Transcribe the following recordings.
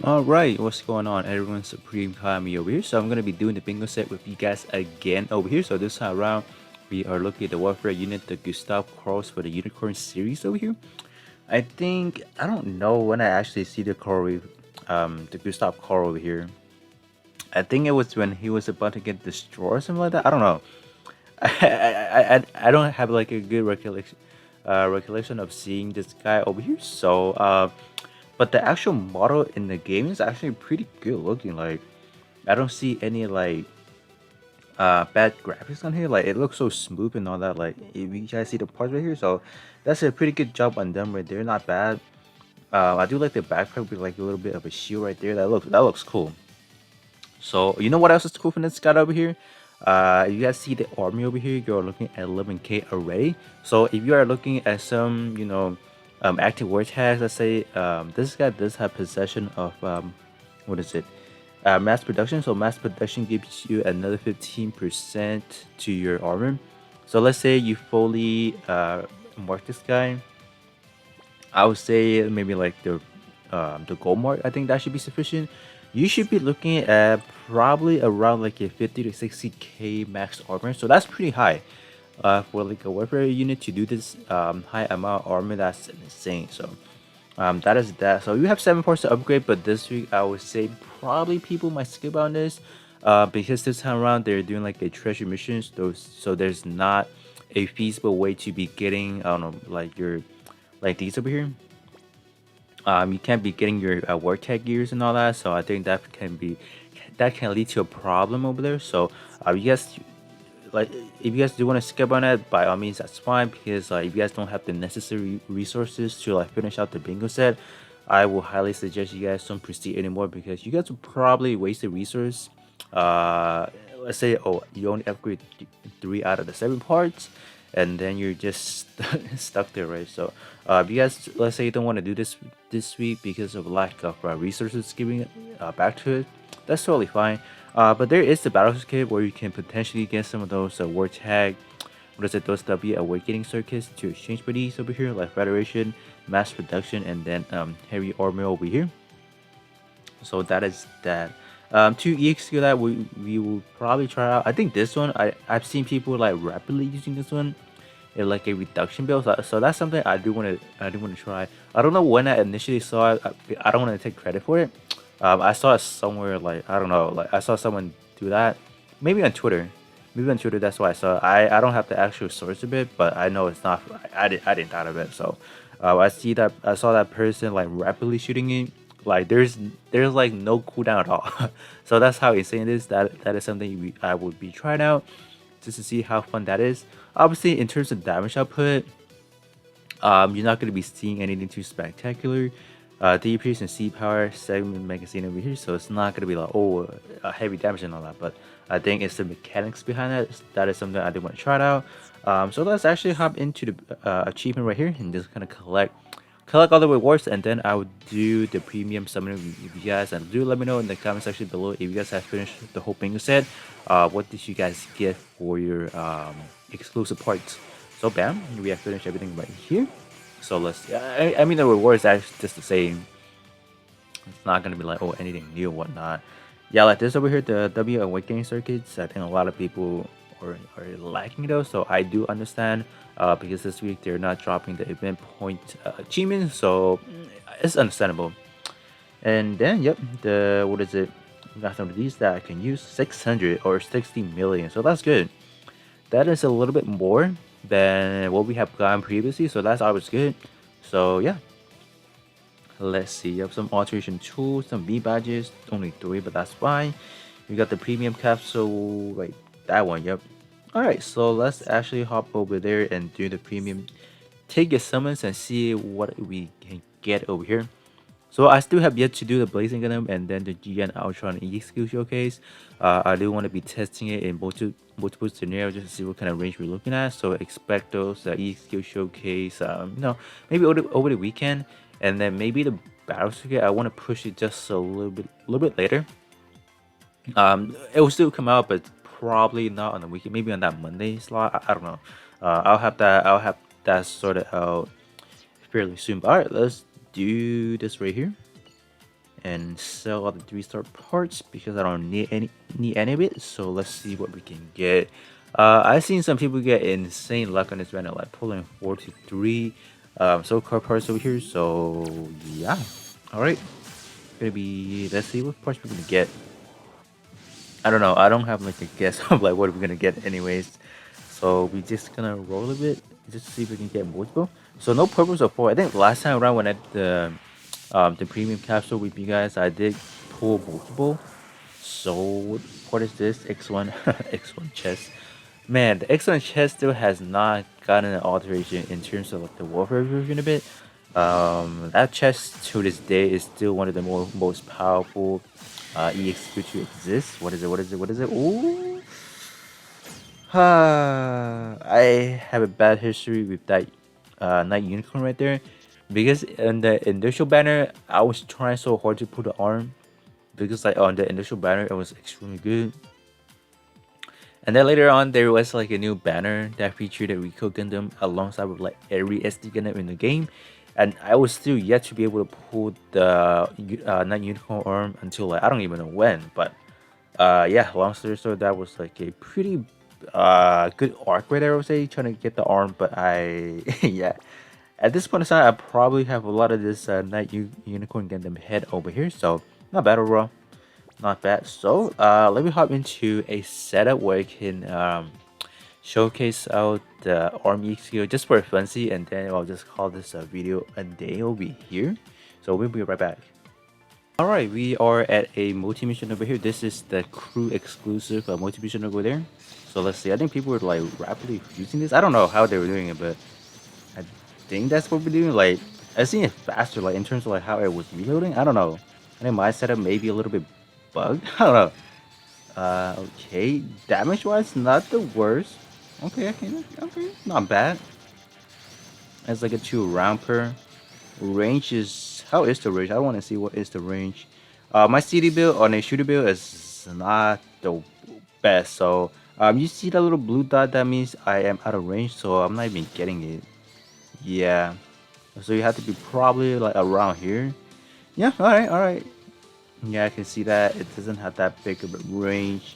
Alright, what's going on? Everyone's Supreme Kami over here. So I'm gonna be doing the bingo set with you guys again over here. So this time around, we are looking at the warfare unit, the Gustav Karls for the Unicorn series over here. I don't know when I actually see the Gustav Karl over here. I think it was when he was about to get destroyed or something like that. I don't know. I don't have like a good recollection of seeing this guy over here. But the actual model in the game is actually pretty good looking. Like I don't see any like bad graphics on here. Like it looks so smooth and all that. Like if you guys see the parts right here, so that's a pretty good job on them right there. Not bad. I do like the backpack with like a little bit of a shield right there. That looks cool. So you know what else is cool from this guy over here? You guys see the army over here. You're looking at 11K already. So if you are looking at some, active word tags, let's say this guy does have possession of what is it? Mass production. So mass production gives you another 15% to your armor. So let's say you fully mark this guy. I would say maybe like the gold mark. I think that should be sufficient. You should be looking at probably around like a 50 to 60k max armor. So that's pretty high. For like a warfare unit to do this high amount of armor, that's insane. So that is that. So you have 7 parts to upgrade, but this week I would say probably people might skip on this because this time around they're doing like a treasure missions. So there's not a feasible way to be getting I don't know like your like these over here. You can't be getting your war tag gears and all that. So I think that can lead to a problem over there. So you guys like if you guys do want to skip on it, by all means that's fine because if you guys don't have the necessary resources to like finish out the bingo set, I will highly suggest you guys don't proceed anymore because you guys will probably waste the resource. uh let's say, oh, you only upgrade 3 out of the 7 parts and then you're just stuck there, right? So if you guys, let's say, you don't want to do this week because of lack of resources giving it back to it, that's totally fine. But there is the battle kit where you can potentially get some of those war tag, what is it, those W awakening circuits to exchange for these over here, like Federation, Mass Production, and then heavy armor over here. So that is that. To EXQ that we will probably try out. I think this one I've seen people like rapidly using this one in like a reduction build. So that's something I do want to try. I don't know when I initially saw it. I don't want to take credit for it. I saw it somewhere like I don't know. Like I saw someone do that. Maybe on Twitter. Maybe on Twitter. That's why I saw it. I don't have the actual source of it, but I know it's not. I didn't thought of it. So I saw that person like rapidly shooting it. Like there's like no cooldown at all. So that's how insane it is. That is something I would be trying out just to see how fun that is. Obviously, in terms of damage output, you're not going to be seeing anything too spectacular. DPS and C power segment magazine over here, so it's not going to be like heavy damage and all that. But I think it's the mechanics behind it that is something I do want to try it out. So let's actually hop into the achievement right here and just kind of collect all the rewards, and then I would do the premium summoning with you guys. And do let me know in the comment section below if you guys have finished the whole bingo set. What did you guys get for your exclusive parts? So bam, we have finished everything right here. So let's. I mean the reward is actually just the same. It's not gonna be like anything new or whatnot. Yeah, like this over here, the W awakening circuits. I think a lot of people are lacking those, so I do understand. Because this week they're not dropping the event point achievement, so it's understandable. And then yep, the what is it? We got some of these that I can use 600 or 60 million, so that's good. That is a little bit more than what we have gotten previously, so that's always good. So yeah, let's see. You have some alteration tools, some V badges, only 3, but that's fine. You got the premium capsule, right? That one, yep. Alright, so let's actually hop over there and do the premium take a summons and see what we can get over here. So I still have yet to do the Blazing Gunner and then the GN Ultron E skill showcase. I do want to be testing it in multiple scenarios just to see what kind of range we're looking at. So expect those E skill showcase, maybe over the weekend, and then maybe the battle circuit. I want to push it just a little bit later. It will still come out, but probably not on the weekend. Maybe on that Monday slot. I don't know. I'll have that sorted out fairly soon. But all right, let's do this right here. and sell all the 3-star parts because I don't need any of it. So let's see what we can get. I've seen some people get insane luck on this banner, like pulling 4 to 3 soul card parts over here. So yeah, all right, gonna be, let's see what parts we're gonna get. I don't know. I don't have like a guess of like what we're gonna get anyways. So we just gonna roll a bit just to see if we can get multiple. So no purples or 4. I think last time around when I did the premium capsule with you guys, I did pull multiple. So what is this? X1 X1 chest. Man, the X1 chest still has not gotten an alteration in terms of like the warfare version of it. That chest to this day is still one of the most powerful EXP to exist. What is it? What is it? What is it? Ooh. I have a bad history with that Night Unicorn right there. Because in the initial banner, I was trying so hard to put the arm. Because like on the initial banner, it was extremely good. And then later on, there was like a new banner that featured a Rico Gundam alongside with like every SD Gundam in the game. And I was still yet to be able to pull the Night Unicorn arm until like I don't even know when. But yeah, long story short, that was like a pretty good arc right there, I would say, trying to get the arm. But I yeah, at this point in time, I probably have a lot of this Unicorn Gundam head over here, so not bad overall. Not bad. So let me hop into a setup where I can showcase out the arm EXQ just for fancy, and then I'll just call this a video a day over here. So we'll be right back. Alright, we are at a multi-mission over here. This is the crew exclusive multi-mission over there. So let's see. I think people were like rapidly using this. I don't know how they were doing it, but I think that's what we're doing. Like I seen it faster, like in terms of like how it was reloading. I don't know. I think my setup may be a little bit bugged. I don't know. Okay. Damage wise, not the worst. Okay, not bad. It's like a 2 round per. Range is, how is the range? I want to see what is the range. My CD build on a shooter build is not the best. So you see that little blue dot, that means I am out of range, so I'm not even getting it. Yeah. So you have to be probably like around here. Yeah, alright. Yeah, I can see that it doesn't have that big of a range.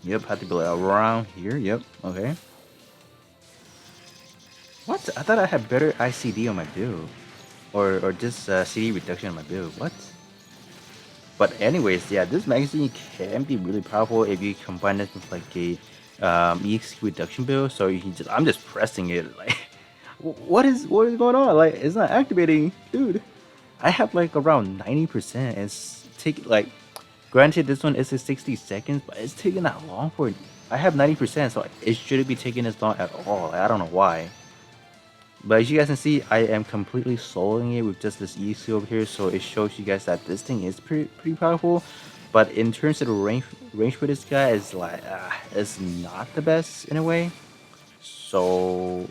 Yep, have to be like around here. Yep, okay. What? I thought I had better ICD on my build. Or just CD reduction on my build. What? But anyways, yeah, this magazine can be really powerful if you combine it with like a EXP reduction build. So you can just, I'm just pressing it like, what is going on? Like, it's not activating, dude. I have like around 90%. It's taking like, granted this one is a 60 seconds, but it's taking that long for it. I have 90%, so it shouldn't be taking as long at all. Like, I don't know why. But as you guys can see, I am completely soloing it with just this EXP over here, so it shows you guys that this thing is pretty powerful. But in terms of the range for this guy, is like it's not the best in a way. So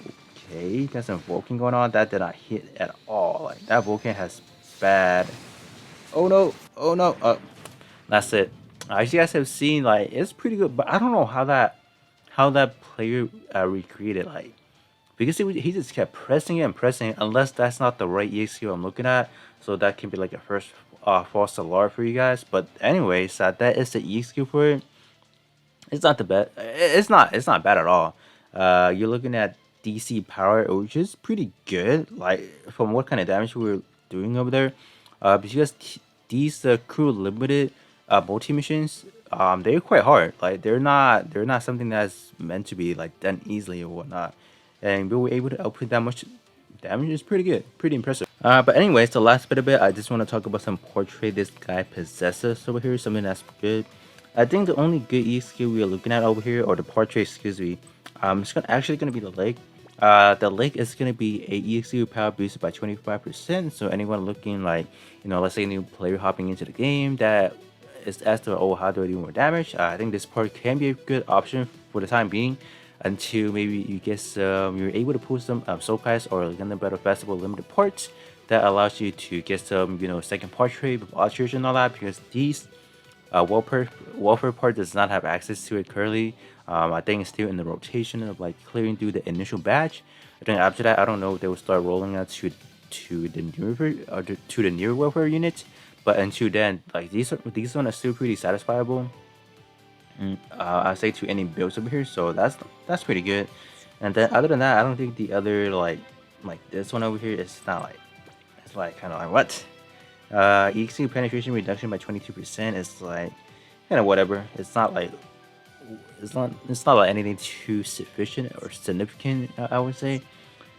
okay, got some Vulcan going on. That did not hit at all. Like that Vulcan has bad. Oh no! Oh no! That's it. As you guys have seen, like it's pretty good, but I don't know how that player recreated like. Because he just kept pressing it and pressing it, unless that's not the right EXQ I'm looking at. So that can be like a first false alarm for you guys. But anyways, that is the EXQ for it. It's not the bad. It's not bad at all. You're looking at DC power, which is pretty good. Like from what kind of damage we were doing over there. Because these crew limited multi missions, they're quite hard. Like they're not something that's meant to be like done easily or whatnot. And we were able to output that much damage. Is pretty good, pretty impressive. But anyways, the last bit of it, I just want to talk about some portrait this guy possesses over here, something that's good. I think the only good EXQ we are looking at over here, or the portrait, excuse me, it's actually gonna be the leg. The leg is gonna be a EXQ power boosted by 25%. So anyone looking like, let's say a new player hopping into the game that is asked, oh, how do I do more damage? I think this part can be a good option for the time being, until maybe you guess you're able to pull some soul pass or Gundam Battle Festival limited parts that allows you to get some second portrait with archers and all that, because these welfare part does not have access to it currently. I think it's still in the rotation of like clearing through the initial batch. I think after that, I don't know if they will start rolling out to the newer welfare unit. But until then, like these one are still pretty satisfiable. I say to any builds over here, so that's pretty good. And then other than that, I don't think the other like this one over here is not like it's like kind of like what EXP penetration reduction by 22% is like kind of whatever. It's not like it's not like anything too sufficient or significant, I would say.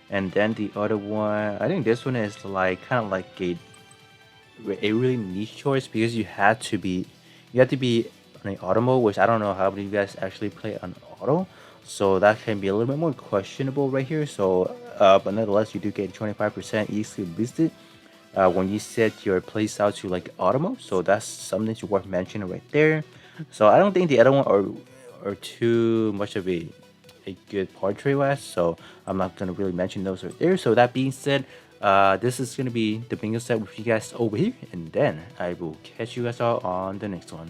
And then the other one, I think this one is like kind of like a really niche choice because you have to be on an auto mode, which I don't know how many of you guys actually play on auto, so that can be a little bit more questionable right here. So, but nonetheless, you do get 25% easily boosted when you set your playstyle to like auto mode. So that's something to worth mentioning right there. So I don't think the other one are too much of a good portrait wise, so I'm not gonna really mention those right there. So that being said, this is gonna be the bingo set with you guys over here, and then I will catch you guys all on the next one.